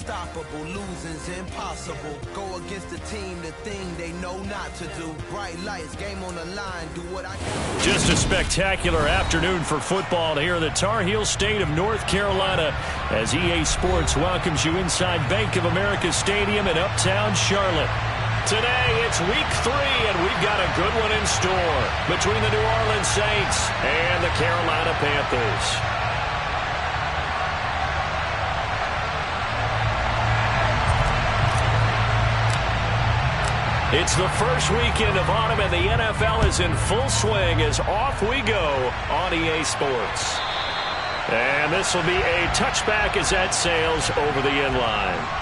unstoppable, losing's impossible. Go against the team, the thing they know not to do. Bright lights, game on the line, do what I can. Just a spectacular afternoon for football here in the Tar Heel state of North Carolina as EA Sports welcomes you inside Bank of America Stadium in Uptown Charlotte. Today, it's week 3, and we've got a good one in store between the New Orleans Saints and the Carolina Panthers. It's the first weekend of autumn, and the NFL is in full swing as off we go on EA Sports. And this will be a touchback as that sails over the end line.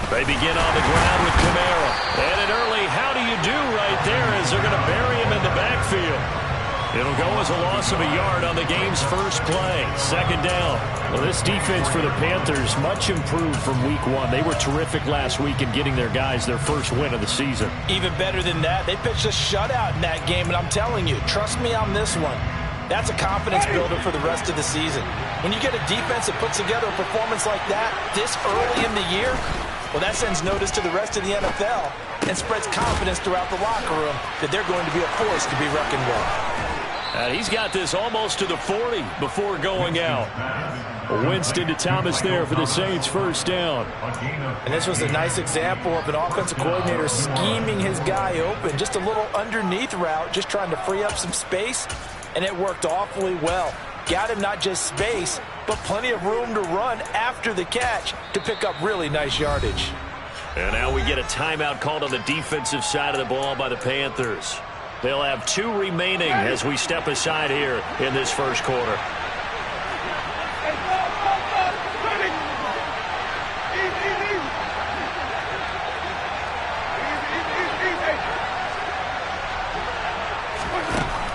They begin on the ground with Kamara. And an early how do you do right there as they're going to bury him in the backfield. It'll go as a loss of a yard on the game's first play. Second down. Well, this defense for the Panthers much improved from week 1. They were terrific last week in getting their guys their first win of the season. Even better than that, they pitched a shutout in that game, and I'm telling you, trust me on this one. That's a confidence builder for the rest of the season. When you get a defense that puts together a performance like that this early in the year, well, that sends notice to the rest of the NFL and spreads confidence throughout the locker room that they're going to be a force to be reckoned with. He's got this almost to the 40 before going out. Winston to Thomas there for the Saints first down. And this was a nice example of an offensive coordinator scheming his guy open. Just a little underneath route, just trying to free up some space, and it worked awfully well. Got him not just space, but plenty of room to run after the catch to pick up really nice yardage. And now we get a timeout called on the defensive side of the ball by the Panthers. They'll have 2 remaining as we step aside here in this first quarter.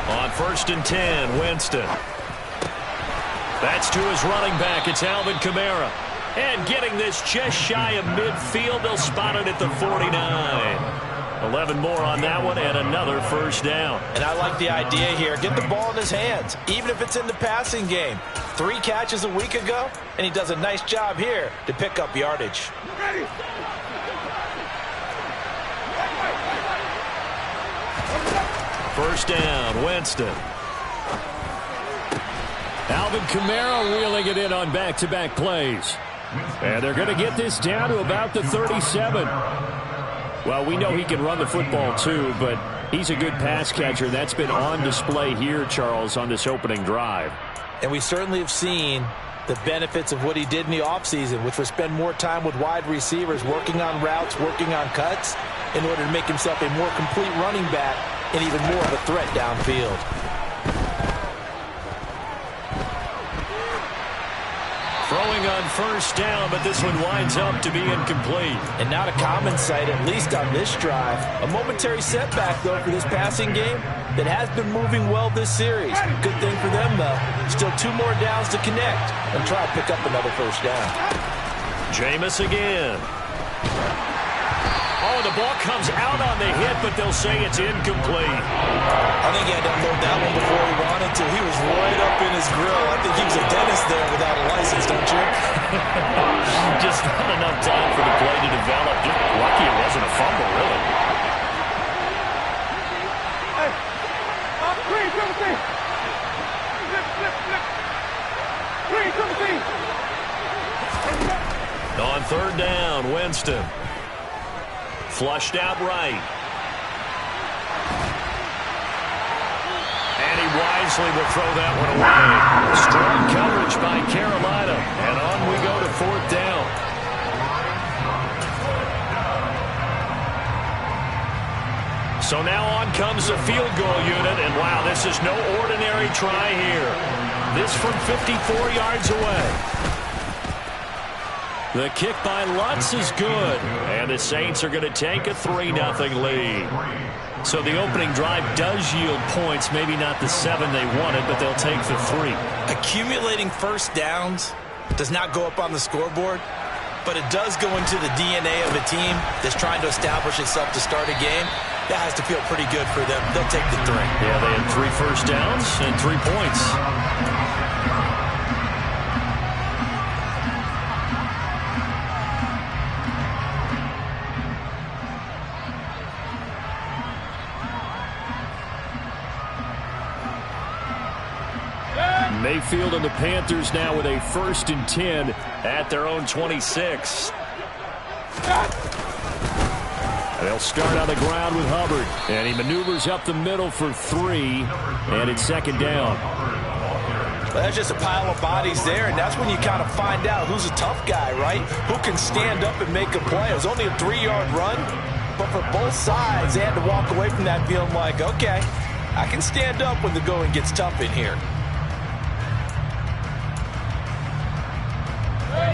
On 1st and 10, Winston. That's to his running back. It's Alvin Kamara. And getting this just shy of midfield. They'll spot it at the 49. 11 more on that one and another first down. And I like the idea here. Get the ball in his hands, even if it's in the passing game. 3 catches a week ago, and he does a nice job here to pick up yardage. First down, Winston. Alvin Kamara wheeling it in on back-to-back plays. And they're going to get this down to about the 37. Well, we know he can run the football too, but he's a good pass catcher. That's been on display here, Charles, on this opening drive. And we certainly have seen the benefits of what he did in the offseason, which was spend more time with wide receivers, working on routes, working on cuts, in order to make himself a more complete running back and even more of a threat downfield. Throwing on first down, but this one winds up to be incomplete. And not a common sight, at least on this drive. A momentary setback, though, for this passing game that has been moving well this series. Good thing for them, though. Still 2 more downs to connect and try to pick up another first down. Jameis again. Oh, the ball comes out on the hit, but they'll say it's incomplete. I think he had to unload that one before he wanted to. He was right up in his grill. I think he was a dentist there without a license, don't you? Just not enough time for the play to develop. Just lucky it wasn't a fumble, really. Hey, Green, come see. Flip. Green, come see. On 3rd down, Winston. Flushed out right. And he wisely will throw that one away. Strong coverage by So now on comes the field goal unit, and wow, this is no ordinary try here. This from 54 yards away. The kick by Lutz is good, and the Saints are going to take a 3-0 lead. So the opening drive does yield points, maybe not the 7 they wanted, but they'll take the 3. Accumulating first downs does not go up on the scoreboard, but it does go into the DNA of a team that's trying to establish itself to start a game. That has to feel pretty good for them. They'll take the 3. Yeah, they had 3 first downs and 3 points. Mayfield and the Panthers now with a 1st and 10 at their own 26. They'll start on the ground with Hubbard, and he maneuvers up the middle for 3, and it's 2nd down. Well, that's just a pile of bodies there, and that's when you kind of find out who's a tough guy, right? Who can stand up and make a play. It was only a 3-yard run, but for both sides, they had to walk away from that feeling like, okay, I can stand up when the going gets tough in here.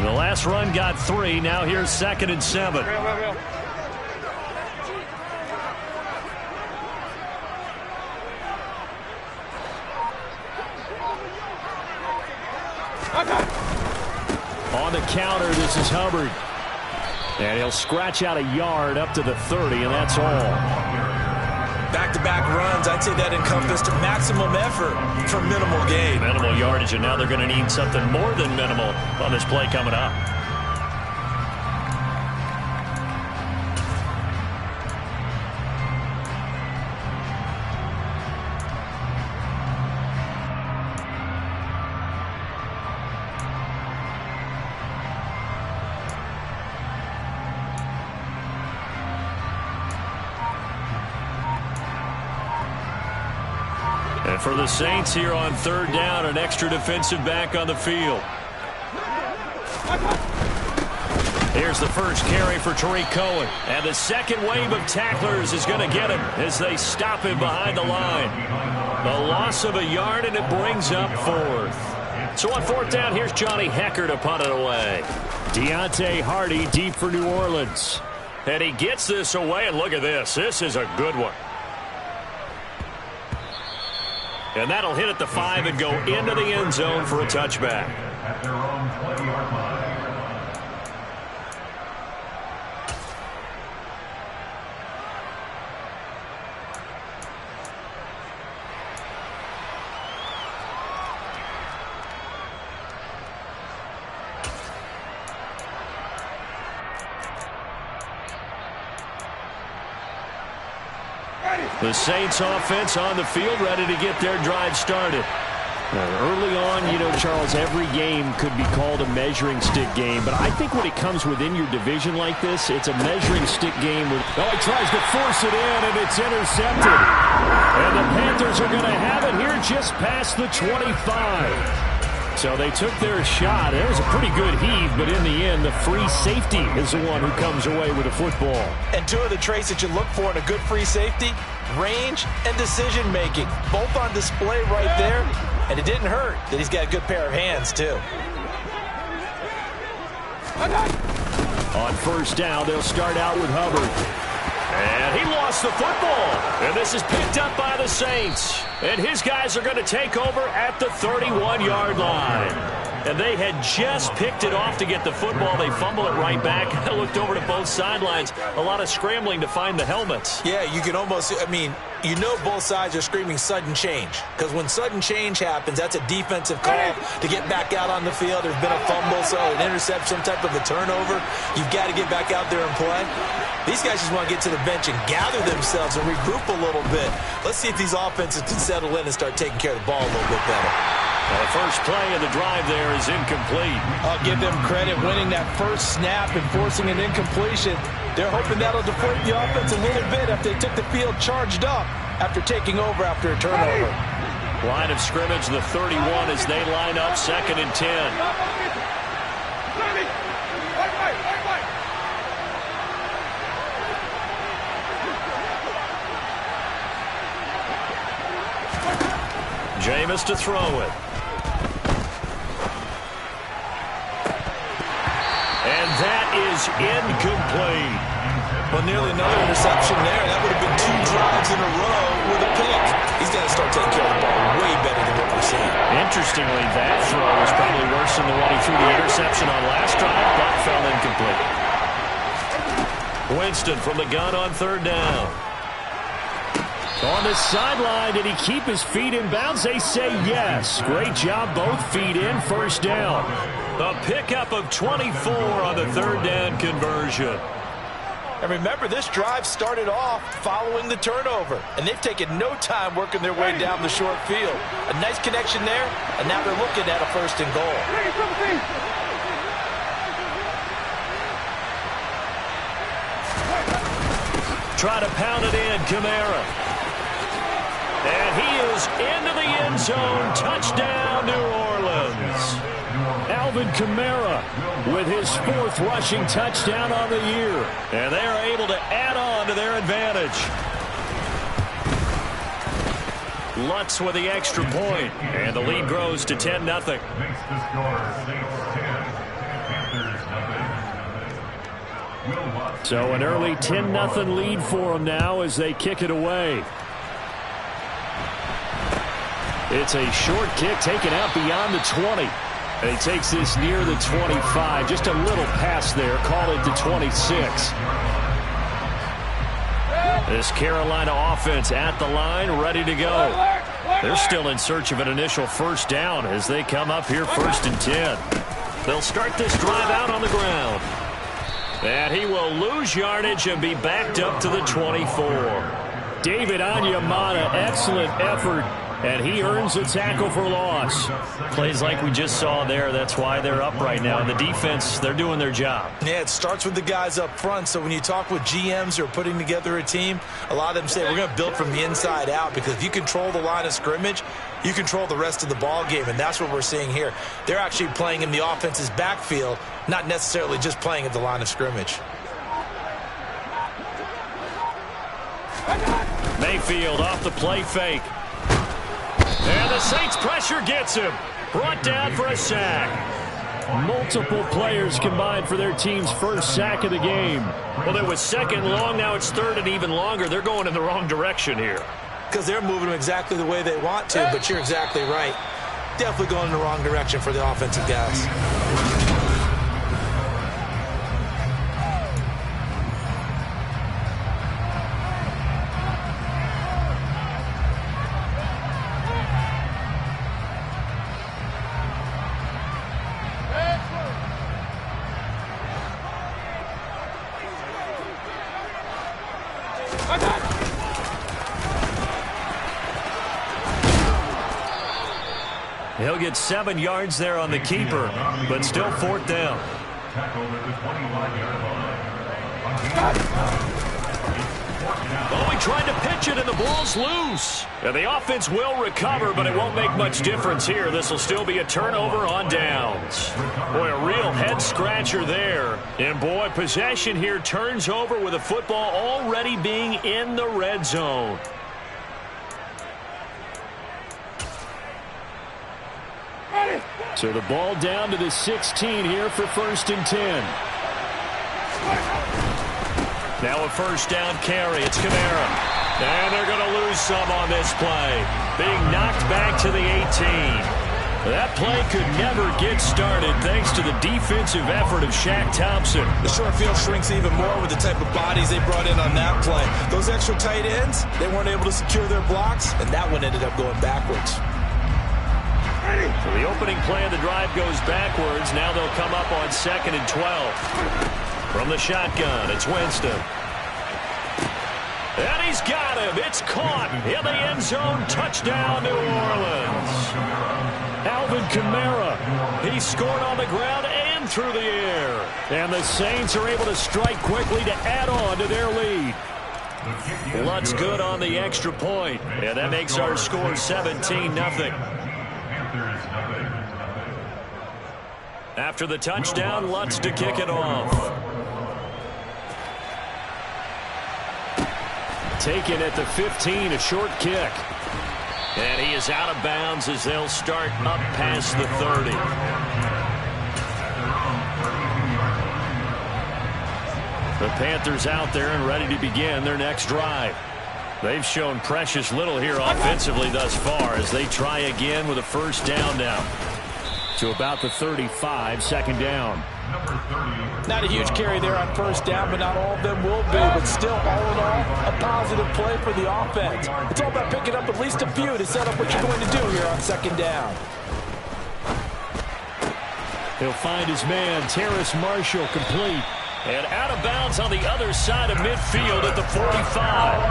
The last run got 3. Now here's 2nd and 7. On the counter, this is Hubbard. And he'll scratch out a yard up to the 30, and that's all. Back-to-back runs, I'd say that encompassed maximum effort for minimal gain. Minimal yardage, and now they're going to need something more than minimal on this play coming up. And for the Saints here on 3rd down, an extra defensive back on the field. Here's the first carry for Tariq Cohen. And the second wave of tacklers is going to get him as they stop him behind the line. A loss of a yard, and it brings up 4th. So on 4th down, here's Johnny Hecker to punt it away. Deontay Hardy deep for New Orleans. And he gets this away, and look at this. This is a good one. And that'll hit at the 5 and go into the end zone for a touchback. At their own 20-yard line. The Saints offense on the field, ready to get their drive started. Early on, you know, Charles, every game could be called a measuring stick game, but I think when it comes within your division like this, it's a measuring stick game. Oh, he tries to force it in, and it's intercepted. And the Panthers are going to have it here just past the 25. So they took their shot. It was a pretty good heave, but in the end, the free safety is the one who comes away with the football. And 2 of the traits that you look for in a good free safety, range and decision-making, both on display right there. And it didn't hurt that he's got a good pair of hands, too. On 1st down, they'll start out with Hubbard. And he lost the football. And this is picked up by the Saints. And his guys are going to take over at the 31-yard line. And they had just picked it off to get the football. They fumble it right back. I looked over to both sidelines. A lot of scrambling to find the helmets. Yeah, you can almost, I mean, you know both sides are screaming sudden change. Because when sudden change happens, that's a defensive call to get back out on the field. There's been a fumble, so an interception, some type of a turnover. You've got to get back out there and play. These guys just want to get to the bench and gather themselves and regroup a little bit. Let's see if these offenses can settle in and start taking care of the ball a little bit better. Well, the first play of the drive there is incomplete. I'll give them credit winning that first snap and forcing an incompletion. They're hoping that'll deflate the offense a little bit after they took the field charged up after taking over after a turnover. Line of scrimmage, the 31 as they line up 2nd and 10. Jameis to throw it. And that is incomplete. Well, nearly another interception there. That would have been 2 drives in a row with a pick. He's got to start taking care of the ball way better than what we're seeing. Interestingly, that throw was probably worse than the one he threw the interception on last drive, but fell incomplete. Winston from the gun on 3rd down. On the sideline, did he keep his feet in bounds? They say yes. Great job, both feet in, 1st down. A pickup of 24 on the 3rd down conversion. And remember, this drive started off following the turnover, and they've taken no time working their way down the short field. A nice connection there, and now they're looking at a 1st and goal. Try to pound it in, Kamara. And he is into the end zone. Touchdown, New Orleans. Alvin Kamara with his 4th rushing touchdown on the year. And they are able to add on to their advantage. Lutz with the extra point. And the lead grows to 10-0. So an early 10-0 lead for them now as they kick it away. It's a short kick taken out beyond the 20. And he takes this near the 25. Just a little pass there. Call it the 26. This Carolina offense at the line, ready to go. They're still in search of an initial 1st down as they come up here 1st and 10. They'll start this drive out on the ground. And he will lose yardage and be backed up to the 24. David Onyemata, excellent effort. And he earns a tackle for loss. Plays like we just saw there. That's why they're up right now. And the defense, they're doing their job. Yeah, it starts with the guys up front. So when you talk with GMs who are putting together a team, a lot of them say we're going to build from the inside out, because if you control the line of scrimmage, you control the rest of the ball game. And that's what we're seeing here. They're actually playing in the offense's backfield, not necessarily just playing at the line of scrimmage. Mayfield off the play fake. And the Saints pressure gets him. Brought down for a sack. Multiple players combined for their team's 1st sack of the game. Well, it was 2nd long. Now it's 3rd and even longer. They're going in the wrong direction here. Because they're moving them exactly the way they want to, but you're exactly right. Definitely going in the wrong direction for the offensive guys. He'll get 7 yards there on the keeper, but still 4th down. Oh, he tried to pitch it, and the ball's loose. And the offense will recover, but it won't make much difference here. This will still be a turnover on downs. Boy, a real head-scratcher there. And, boy, possession here turns over with the football already being in the red zone. So the ball down to the 16 here for 1st and 10. Now a 1st down carry. It's Kamara. And they're going to lose some on this play. Being knocked back to the 18. That play could never get started thanks to the defensive effort of Shaq Thompson. The short field shrinks even more with the type of bodies they brought in on that play. Those extra tight ends, they weren't able to secure their blocks, and that one ended up going backwards. So the opening play of the drive goes backwards. Now they'll come up on 2nd and 12. From the shotgun, it's Winston. And he's got him. It's caught in the end zone. Touchdown, New Orleans. Alvin Kamara. He scored on the ground and through the air. And the Saints are able to strike quickly to add on to their lead. Lutz good on the extra point. And that makes our score 17-0. After the touchdown, Lutz to kick it off. Taken at the 15, a short kick. And he is out of bounds as they'll start up past the 30. The Panthers out there and ready to begin their next drive. They've shown precious little here offensively thus far as they try again with a first down now. To about the 35, second down. Not a huge carry there on first down, but not all of them will be. But still, all in all, a positive play for the offense. It's all about picking up at least a few to set up what you're going to do here on second down. He'll find his man, Terrace Marshall, complete. And out of bounds on the other side of midfield at the 45.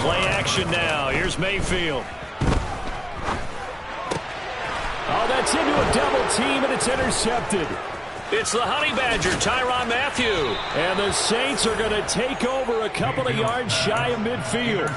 Play action now. Here's Mayfield. Oh, that's into a double team, and it's intercepted. It's the Honey Badger, Tyrann Mathieu. And the Saints are going to take over a couple of yards shy of midfield.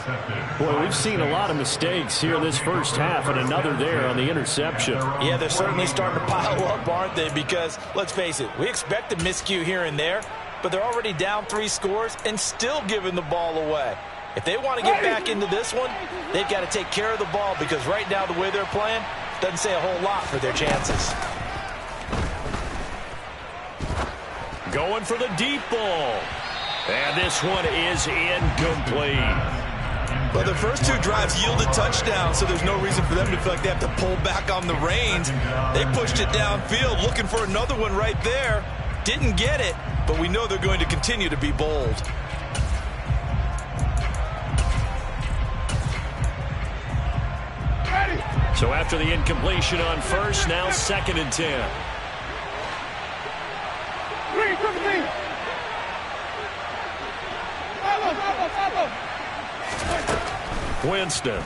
Boy, we've seen a lot of mistakes here this first half, and another there on the interception. Yeah, they're certainly starting to pile up, aren't they? Because, let's face it, we expect a miscue here and there, but they're already down 3 scores and still giving the ball away. If they want to get back into this one, they've got to take care of the ball because right now the way they're playing doesn't say a whole lot for their chances. Going for the deep ball. And this one is incomplete. Well, the first 2 drives yielded touchdowns, so there's no reason for them to feel like they have to pull back on the reins. They pushed it downfield, looking for another one right there. Didn't get it, but we know they're going to continue to be bold. So after the incompletion on first, now 2nd and 10. Winston.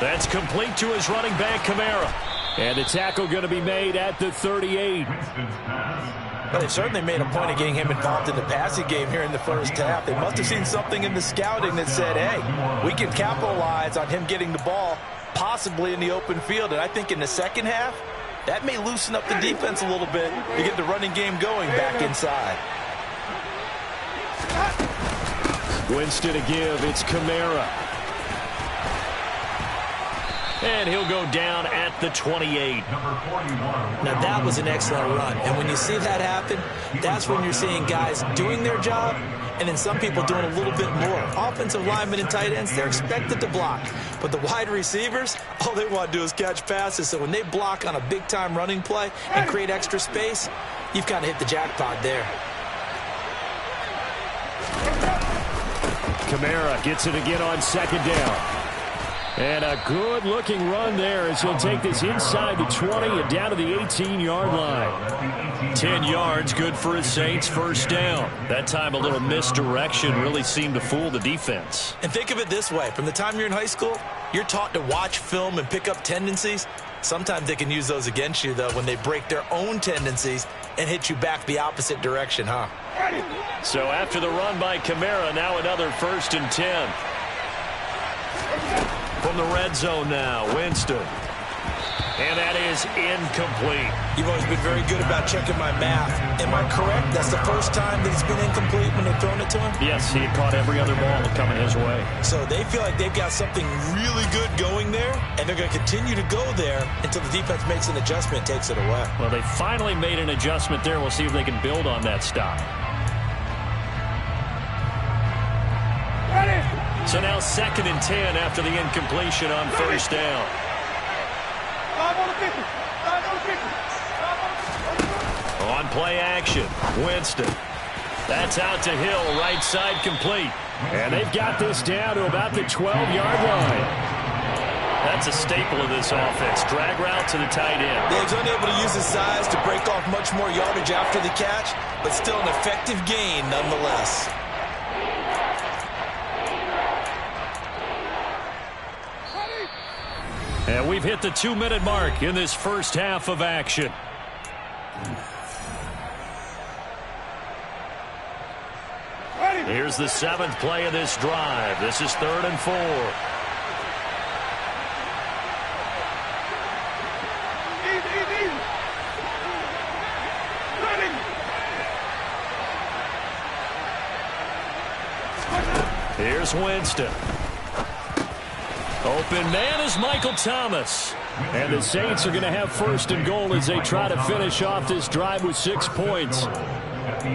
That's complete to his running back, Kamara. And the tackle going to be made at the 38. But they certainly made a point of getting him involved in the passing game here in the first half. They must have seen something in the scouting that said, hey, we can capitalize on him getting the ball, possibly in the open field. And I think in the second half, that may loosen up the defense a little bit to get the running game going back inside. Winston to give. It's Kamara. And he'll go down at the 28. Now, that was an excellent run. And when you see that happen, that's when you're seeing guys doing their job and then some people doing a little bit more. Offensive linemen and tight ends, they're expected to block. But the wide receivers, all they want to do is catch passes. So when they block on a big-time running play and create extra space, you've kind of hit the jackpot there. Kamara gets it again on second down. And a good-looking run there as he'll take this inside the 20 and down to the 18-yard line. 10 yards, good for his Saints, first down. That time a little misdirection really seemed to fool the defense. And think of it this way. From the time you're in high school, you're taught to watch film and pick up tendencies. Sometimes they can use those against you, though, when they break their own tendencies and hit you back the opposite direction, huh? So after the run by Kamara, now another 1st and 10. From the red zone now, Winston. And that is incomplete. You've always been very good about checking my math. Am I correct? That's the first time that it's been incomplete when they've thrown it to him? Yes, he had caught every other ball coming his way. So they feel like they've got something really good going there, and they're going to continue to go there until the defense makes an adjustment and takes it away. Well, they finally made an adjustment there. We'll see if they can build on that stop. So now 2nd and 10 after the incompletion on first down. On play action, Winston. That's out to Hill, right side complete. And they've got this down to about the 12-yard line. That's a staple of this offense. Drag route to the tight end. They've been able to use his size to break off much more yardage after the catch, but still an effective gain nonetheless. And we've hit the 2-minute mark in this first half of action. Here's the 7th play of this drive. This is 3rd and 4. Here's Winston. Open man is Michael Thomas. And the Saints are going to have first and goal as they try to finish off this drive with 6 points.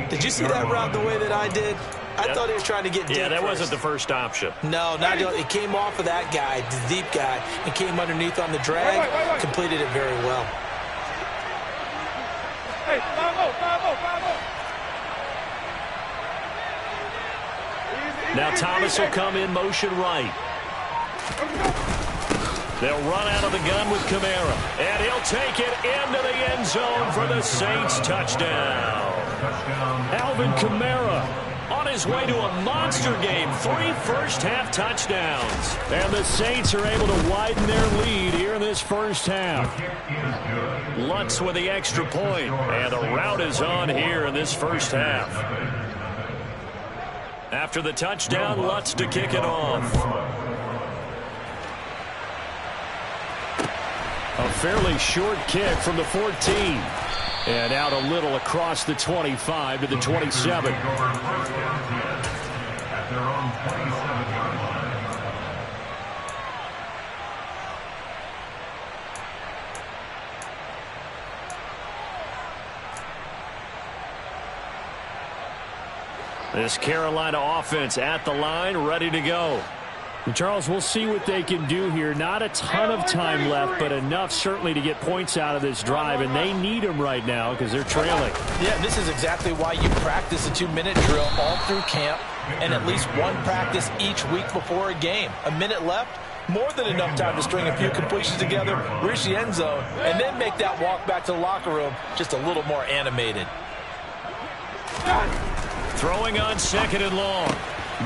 Did you see that route the way that I did? I thought he was trying to get deep. Yeah, that first. wasn't the first option. No, not it came off of that guy, the deep guy, and came underneath on the drag. Completed it very well. Hey, 5-0. Now Thomas will come in motion right. They'll run out of the gun with Kamara. And he'll take it into the end zone for the Saints touchdown. Alvin Kamara on his way to a monster game. 3 first-half touchdowns. And the Saints are able to widen their lead here in this first half. Lutz with the extra point. And the route is on here in this first half. After the touchdown, Lutz to kick it off. A fairly short kick from the 14. And out a little across the 25 to the 27. This Carolina offense at the line, ready to go. And Charles, we'll see what they can do here. Not a ton of time left, but enough certainly to get points out of this drive, and they need them right now because they're trailing. Yeah, this is exactly why you practice a 2-minute drill all through camp and at least one practice each week before a game. A minute left, more than enough time to string a few completions together, reach the end zone, and then make that walk back to the locker room just a little more animated. Throwing on 2nd and long.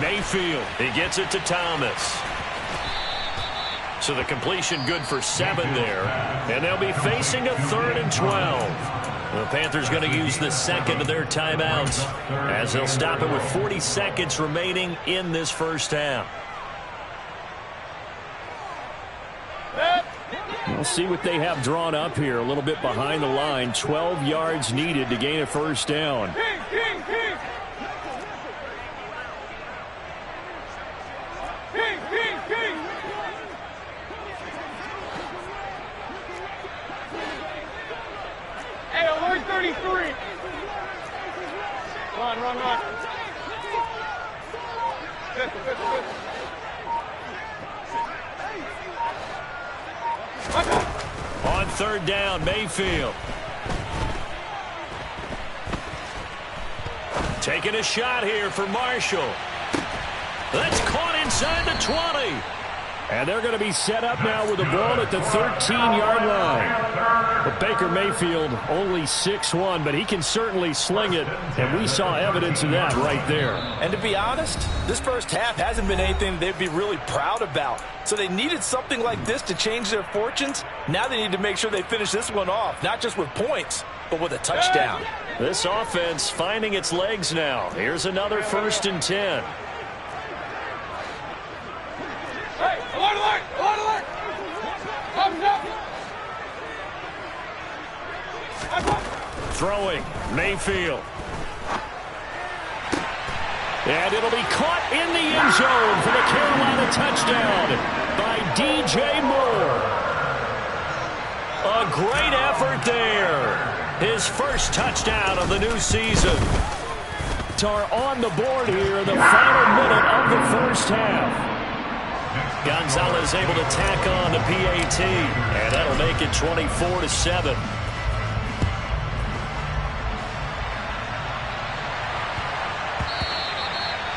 Mayfield, he gets it to Thomas. So the completion good for 7 there. And they'll be facing a 3rd and 12. The Panthers going to use the second of their timeouts as they'll stop it with 40 seconds remaining in this first half. We'll see what they have drawn up here. A little bit behind the line. 12 yards needed to gain a first down. Run. On 3rd down, Mayfield. Taking a shot here for Marshall. That's caught inside the 20. And they're going to be set up now with the ball at the 13-yard line. But Baker Mayfield only 6'1", but he can certainly sling it, and we saw evidence of that right there. And to be honest, this first half hasn't been anything they'd be really proud about. So they needed something like this to change their fortunes. Now they need to make sure they finish this one off, not just with points, but with a touchdown. This offense finding its legs now. Here's another 1st and 10. Alert! Throwing, Mayfield. And it'll be caught in the end zone for the Carolina touchdown by DJ Moore. A great effort there. His first touchdown of the new season. Are on the board here in the final minute of the first half. Gonzalez able to tack on the PAT, and that'll make it 24-7.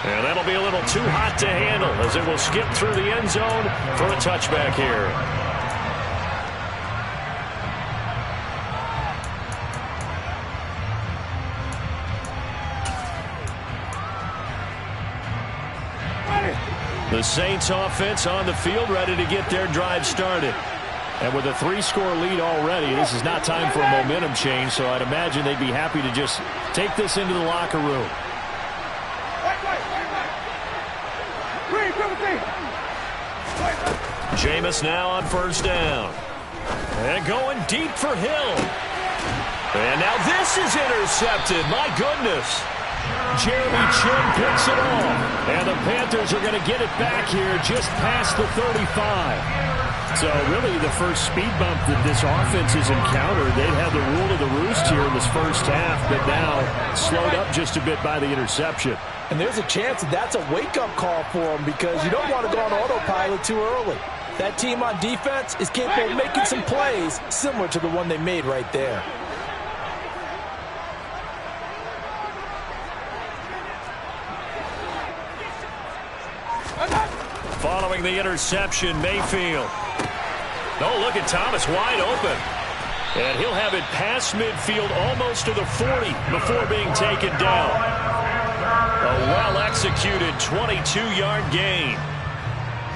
And that'll be a little too hot to handle as it will skip through the end zone for a touchback here. The Saints offense on the field ready to get their drive started. And with a 3-score lead already, this is not time for a momentum change, so I'd imagine they'd be happy to just take this into the locker room. Jameis now on 1st down. And going deep for Hill. And now this is intercepted. My goodness. Jeremy Chin picks it off. And the Panthers are going to get it back here just past the 35. So really the first speed bump that this offense has encountered. They'd had the rule of the roost here in this first half, but now slowed up just a bit by the interception. And there's a chance that that's a wake-up call for them because you don't want to go on autopilot too early. That team on defense is capable of making some plays similar to the one they made right there. Following the interception, Mayfield. Oh, look at Thomas wide open. And he'll have it past midfield almost to the 40 before being taken down. A well-executed 22-yard gain.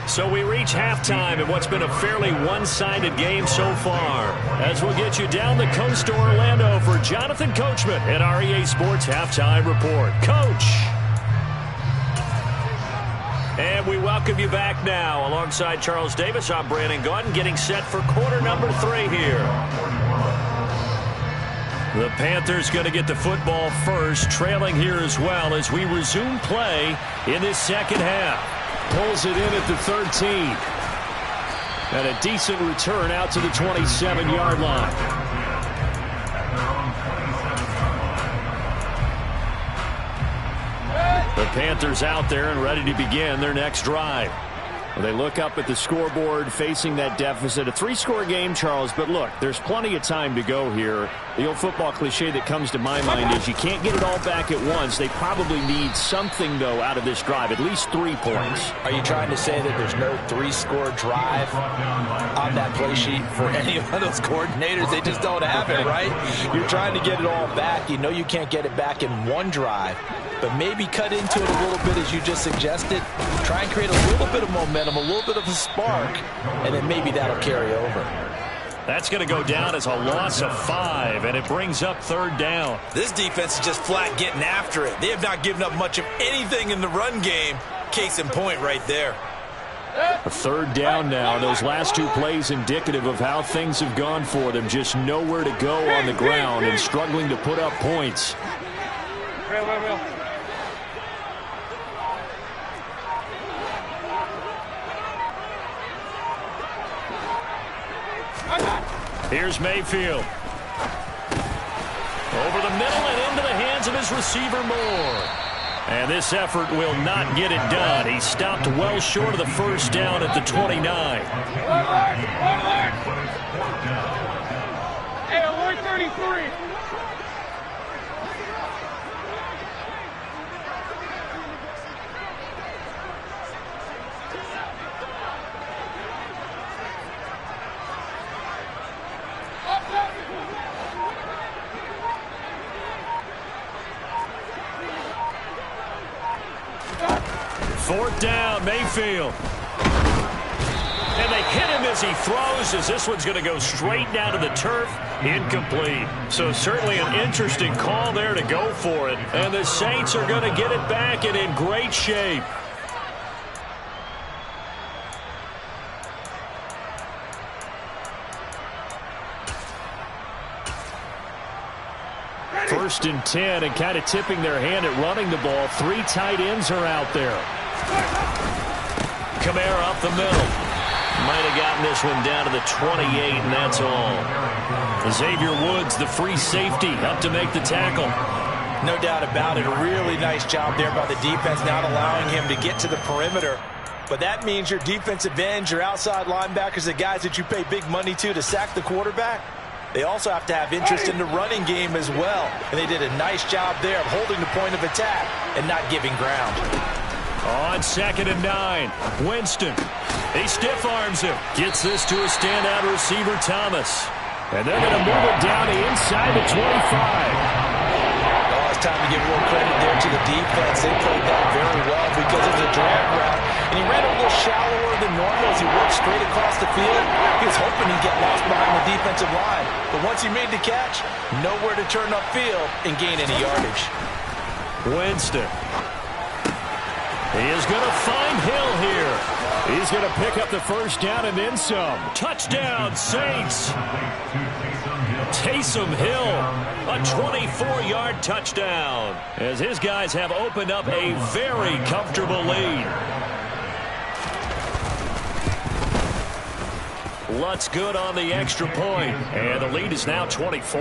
So we reach halftime in what's been a fairly one-sided game so far. As we'll get you down the coast to Orlando for Jonathan Coachman at our EA Sports Halftime Report. Coach! And we welcome you back now. Alongside Charles Davis, I'm Brandon Gaudin, getting set for quarter number 3 here. The Panthers going to get the football first, trailing here as well as we resume play in this second half. Pulls it in at the 13. And a decent return out to the 27-yard line. The Panthers out there and ready to begin their next drive. Well, they look up at the scoreboard facing that deficit. A 3-score game, Charles, but look, there's plenty of time to go here. The old football cliche that comes to my mind is you can't get it all back at once. They probably need something, though, out of this drive, at least 3 points. Are you trying to say that there's no 3-score drive on that play sheet for any of those coordinators? They just don't have it, right? You're trying to get it all back. You know you can't get it back in one drive. But maybe cut into it a little bit as you just suggested. Try and create a little bit of momentum, a little bit of a spark, and then maybe that'll carry over. That's going to go down as a loss of 5, and it brings up 3rd down. This defense is just flat getting after it. They have not given up much of anything in the run game. Case in point right there. A 3rd down now. Those last 2 plays indicative of how things have gone for them. Just nowhere to go on the ground and struggling to put up points. Real. Here's Mayfield. Over the middle and into the hands of his receiver Moore. And this effort will not get it done. He stopped well short of the first down at the 29. Hey, alert 33. Fourth down, Mayfield. And they hit him as he throws, as this one's going to go straight down to the turf. Incomplete. So certainly an interesting call there to go for it. And the Saints are going to get it back and in great shape. First and 10, and kind of tipping their hand at running the ball. 3 tight ends are out there. Kamara up the middle. Might have gotten this one down to the 28, and that's all. Xavier Woods, the free safety, up to make the tackle. No doubt about it. A really nice job there by the defense, not allowing him to get to the perimeter. But that means your defensive ends, your outside linebackers, the guys that you pay big money to sack the quarterback, they also have to have interest in the running game as well. And they did a nice job there of holding the point of attack and not giving ground. On 2nd and 9, Winston. He stiff arms him. Gets this to a standout receiver, Thomas. And they're going to move it down to inside the 25. Oh, it's time to give a little credit there to the defense. They played that very well because it was a drag route. And he ran a little shallower than normal as he worked straight across the field. He was hoping he'd get lost behind the defensive line. But once he made the catch, nowhere to turn upfield and gain any yardage. Winston. He is going to find Hill here He's going to pick up the first down and then some. Touchdown, Saints. Taysom Hill, a 24-yard touchdown, as his guys have opened up a very comfortable lead. Lutz good on the extra point, and the lead is now 24.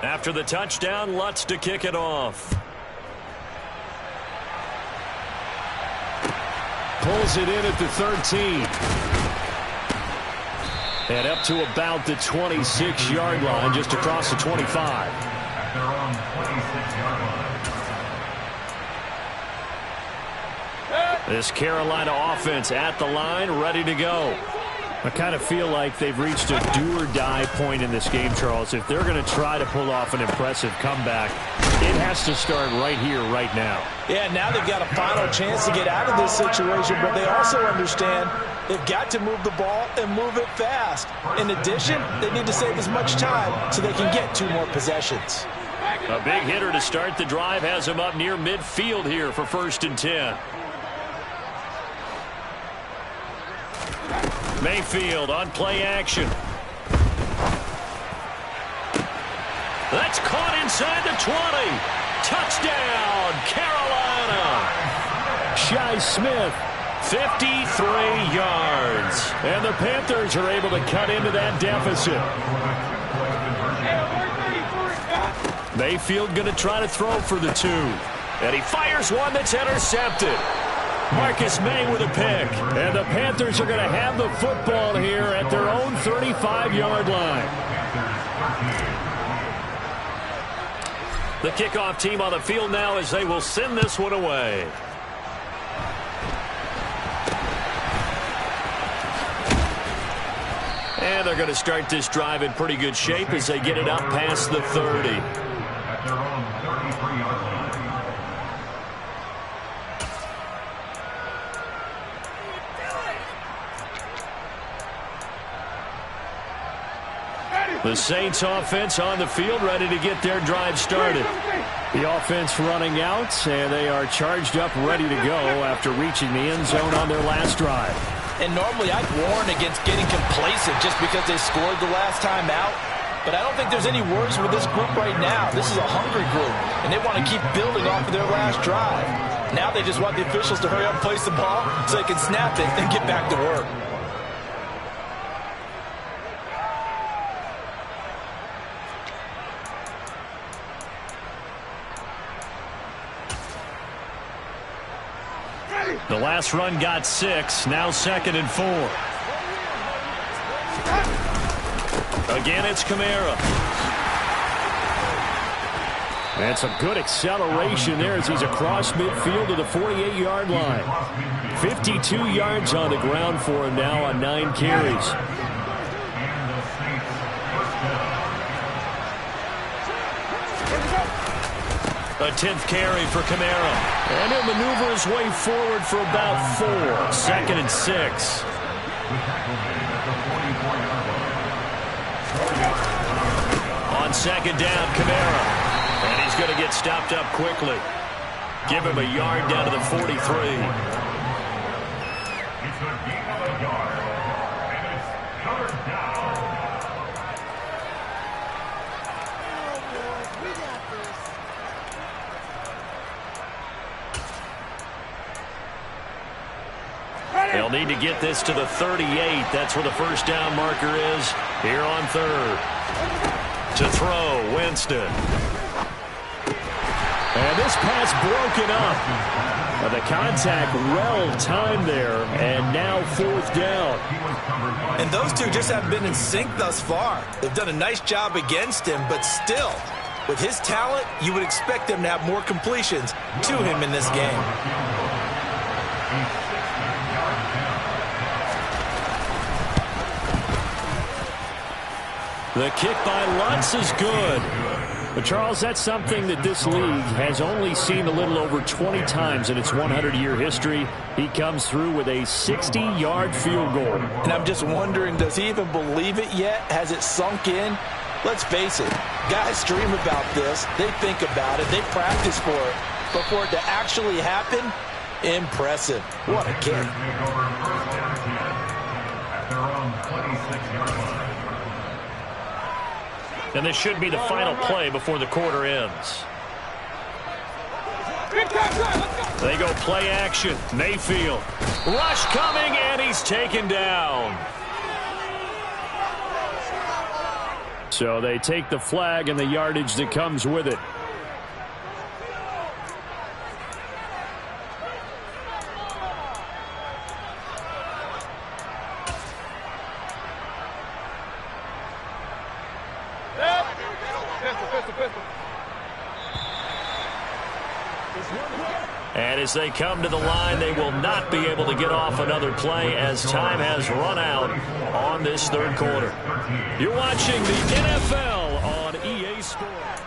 After the touchdown, Lutz to kick it off. Pulls it in at the 13. And up to about the 26-yard line, just across the 25. This Carolina offense at the line, ready to go. I kind of feel like they've reached a do-or-die point in this game, Charles. If they're going to try to pull off an impressive comeback, it has to start right here, right now. Yeah, now they've got a final chance to get out of this situation, but they also understand they've got to move the ball and move it fast. In addition, they need to save as much time so they can get 2 more possessions. A big hitter to start the drive has him up near midfield here for 1st and 10. Mayfield on play action. That's caught inside the 20. Touchdown, Carolina. Shi Smith, 53 yards. and the Panthers are able to cut into that deficit. Mayfield going to try to throw for the 2. And he fires one that's intercepted. Marcus May with a pick. And the Panthers are going to have the football here at their own 35-yard line. The kickoff team on the field now as they will send this one away. And they're going to start this drive in pretty good shape as they get it up past the 30. The Saints offense on the field, ready to get their drive started. The offense running out, and they are charged up, ready to go after reaching the end zone on their last drive. And normally I'd warn against getting complacent just because they scored the last time out. But I don't think there's any worries with this group right now. This is a hungry group, and they want to keep building off of their last drive. Now they just want the officials to hurry up and place the ball so they can snap it and get back to work. The last run got 6. Now 2nd and 4. Again, it's Kamara. And some good acceleration there as he's across midfield to the 48-yard line. 52 yards on the ground for him now on 9 carries. A 10th carry for Kamara. And he'll maneuver his way forward for about 4. 2nd and 6. On 2nd down, Kamara. And he's going to get stopped up quickly. Give him a yard down to the 43. They'll need to get this to the 38. That's where the first down marker is here on 3rd. To throw, Winston. And this pass broken up. The contact well timed there, and now 4th down. And those two just haven't been in sync thus far. They've done a nice job against him, but still, with his talent, you would expect them to have more completions to him in this game. The kick by Lutz is good. But, Charles, that's something that this league has only seen a little over 20 times in its 100-year history. He comes through with a 60-yard field goal. And I'm just wondering, does he even believe it yet? Has it sunk in? Let's face it, guys dream about this. They think about it. They practice for it. but for it to actually happen, impressive. What a kick. And this should be the final play before the quarter ends. They go play action. Mayfield. Rush coming, and he's taken down. So they take the flag and the yardage that comes with it. And as they come to the line, they will not be able to get off another play as time has run out on this third quarter. You're watching the NFL on EA Sports.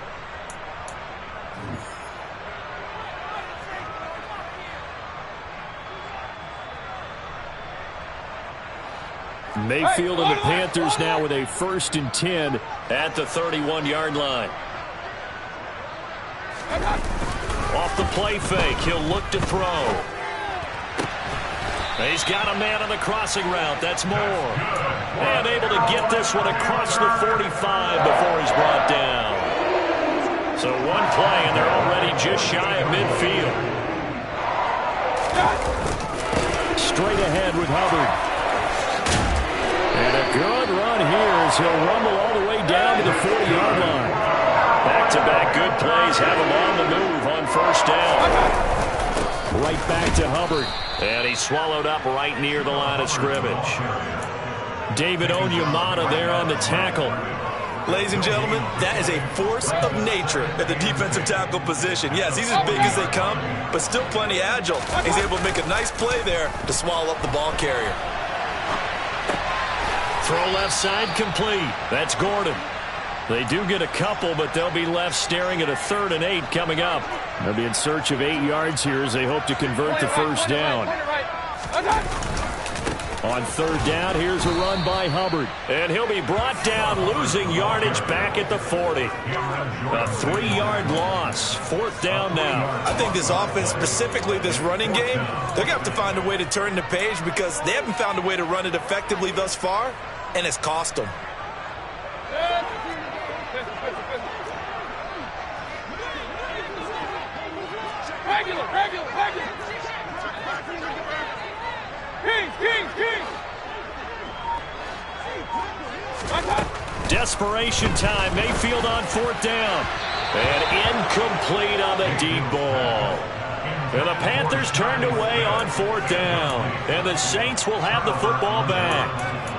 Mayfield and the Panthers now with a 1st and 10 at the 31-yard line. Off the play fake, he'll look to throw. He's got a man on the crossing route. That's Moore. And able to get this one across the 45 before he's brought down. So one play, and they're already just shy of midfield. Straight ahead with Hubbard. And a good run here as he'll rumble all the way down to the 40-yard line. Back-to-back good plays have him on the move on first down. Right back to Hubbard. And he's swallowed up right near the line of scrimmage. David Onyemata there on the tackle. Ladies and gentlemen, that is a force of nature at the defensive tackle position. Yes, he's as big as they come, but still plenty agile. He's able to make a nice play there to swallow up the ball carrier. Throw left side complete. That's Gordon. They do get a couple, but they'll be left staring at a 3rd and 8 coming up. They'll be in search of 8 yards here as they hope to convert the first down. On 3rd down, here's a run by Hubbard. And he'll be brought down, losing yardage back at the 40. A 3-yard loss. 4th down now. I think this offense, specifically this running game, they're going to have to find a way to turn the page because they haven't found a way to run it effectively thus far, and it's cost them. Desperation time. Mayfield on 4th down. And incomplete on the deep ball. And the Panthers turned away on 4th down. And the Saints will have the football back.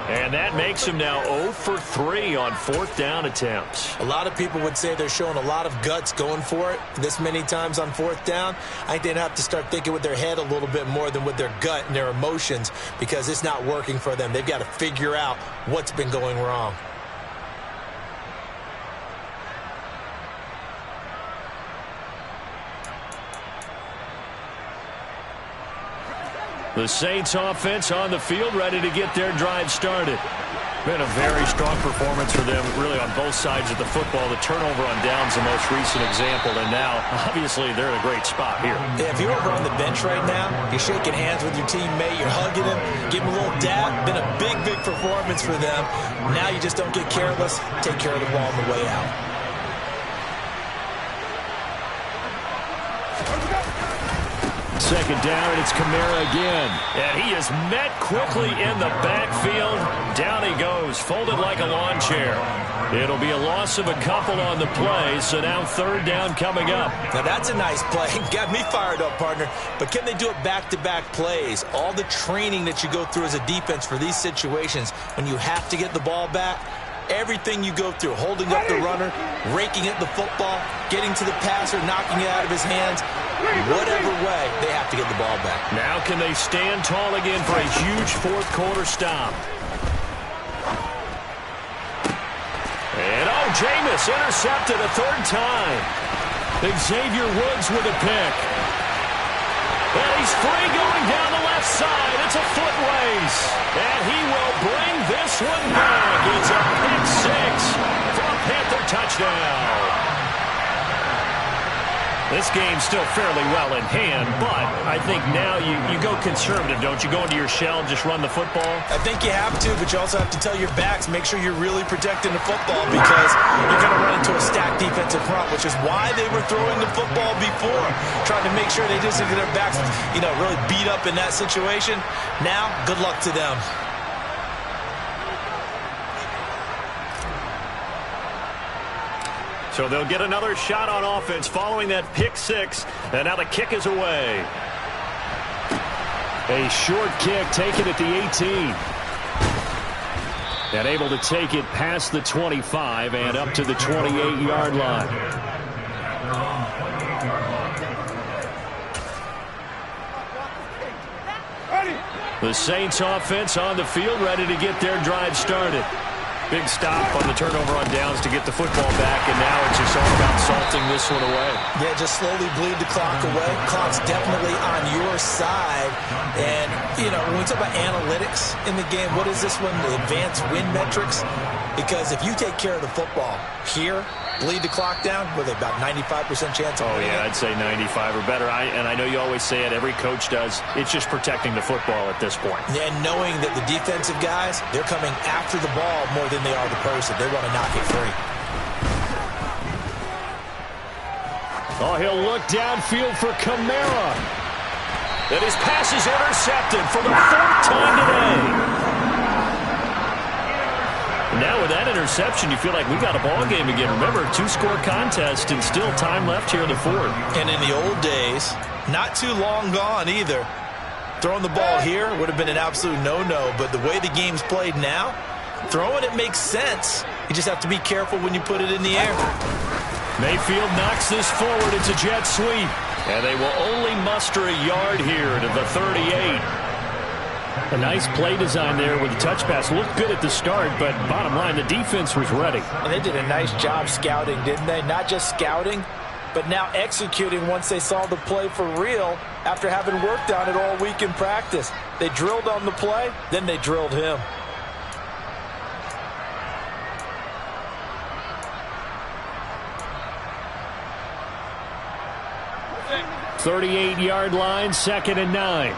And that makes them now 0 for 3 on 4th down attempts. A lot of people would say they're showing a lot of guts going for it this many times on 4th down. I think they'd have to start thinking with their head a little bit more than with their gut and their emotions because it's not working for them. They've got to figure out what's been going wrong. The Saints offense on the field, ready to get their drive started. Been a very strong performance for them, really, on both sides of the football. The turnover on downs, the most recent example, and now, obviously, they're in a great spot here. Yeah, if you're over on the bench right now, you're shaking hands with your teammate, you're hugging him, giving him a little dab. Been a big, big performance for them. Now you just don't get careless. Take care of the ball on the way out. Second down, and it's Kamara again. And he is met quickly in the backfield. Down he goes, folded like a lawn chair. It'll be a loss of a couple on the play, so now 3rd down coming up. Now that's a nice play. Got me fired up, partner. But can they do it back-to-back plays? All the training that you go through as a defense for these situations, when you have to get the ball back, everything you go through, holding up the runner, raking at the football, getting to the passer, knocking it out of his hands, whatever way, they have to get the ball back. Now can they stand tall again for a huge 4th quarter stop? And Jameis intercepted a 3rd time. Xavier Woods with a pick. And he's free going down the left side. It's a foot race. And he will bring this one back. It's a pick 6 for a Panther touchdown. This game's still fairly well in hand, but I think now you go conservative, don't you? Go into your shell and just run the football? I think you have to, but you also have to tell your backs, make sure you're really protecting the football because you're going to run into a stacked defensive front, which is why they were throwing the football before, trying to make sure they just get their backs, really beat up in that situation. Now, good luck to them. So they'll get another shot on offense following that pick six. And now the kick is away. A short kick taken at the 18. And able to take it past the 25 and up to the 28-yard line. The Saints offense on the field, ready to get their drive started. Big stop on the turnover on downs to get the football back, and now it's just all about salting this one away. Yeah, just slowly bleed the clock away. Clock's definitely on your side. And, when we talk about analytics in the game, what is this one? The advanced win metrics? Because if you take care of the football here, bleed the clock down, with about 95% chance of winning. I'd say 95 or better. And I know you always say it, every coach does. It's just protecting the football at this point. Yeah, and knowing that the defensive guys, they're coming after the ball more than they are the person. They want to knock it free. Oh, he'll look downfield for Kamara. And his pass is intercepted for the 4th time today. Now with that interception, you feel like we got a ball game again. Remember, 2-score contest and still time left here in the 4th. And in the old days, not too long gone either, throwing the ball here would have been an absolute no-no. But the way the game's played now, throwing it makes sense. You just have to be careful when you put it in the air. Mayfield knocks this forward. It's a jet sweep. And they will only muster a yard here to the 38. A nice play design there with the touch pass. Looked good at the start, but bottom line, the defense was ready. And they did a nice job scouting, didn't they? Not just scouting, but now executing once they saw the play for real after having worked on it all week in practice. They drilled on the play, then they drilled him. 38-yard line, 2nd and 9.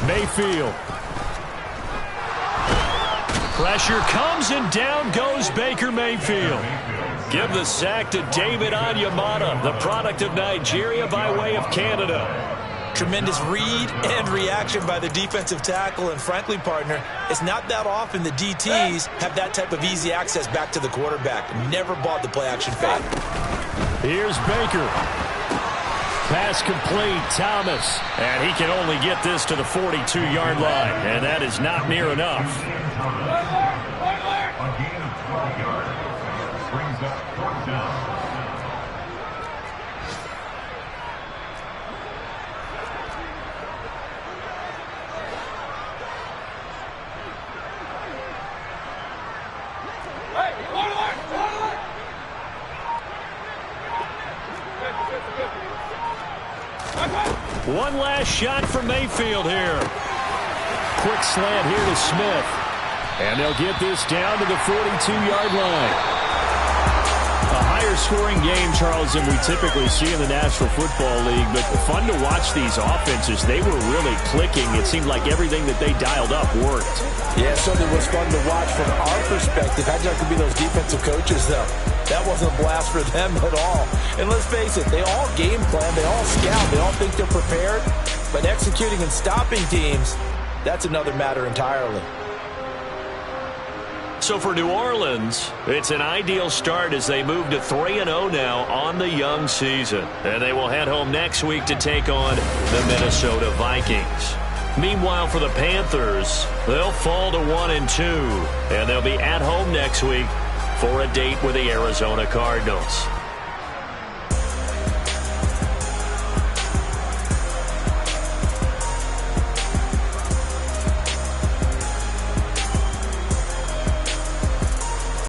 Mayfield. Pressure comes and down goes Baker Mayfield. Give the sack to David Onyemata, the product of Nigeria by way of Canada. Tremendous read and reaction by the defensive tackle, and frankly, partner, it's not that often the DTs have that type of easy access back to the quarterback. Never bought the play-action fake. Here's Baker. Pass complete, Thomas. And he can only get this to the 42-yard line, and that is not near enough. Brings up 4th down. One last shot for Mayfield here. Quick slant here to Smith. And they'll get this down to the 42-yard line. A higher-scoring game, Charles, than we typically see in the National Football League. But fun to watch these offenses. They were really clicking. It seemed like everything that they dialed up worked. Yeah, it certainly was fun to watch from our perspective. How'd you like to be those defensive coaches, though? That wasn't a blast for them at all. And let's face it, they all game plan, they all scout, they all think they're prepared. But executing and stopping teams, that's another matter entirely. So for New Orleans, it's an ideal start as they move to 3-0 now on the young season. And they will head home next week to take on the Minnesota Vikings. Meanwhile, for the Panthers, they'll fall to 1-2. And they'll be at home next week for a date with the Arizona Cardinals.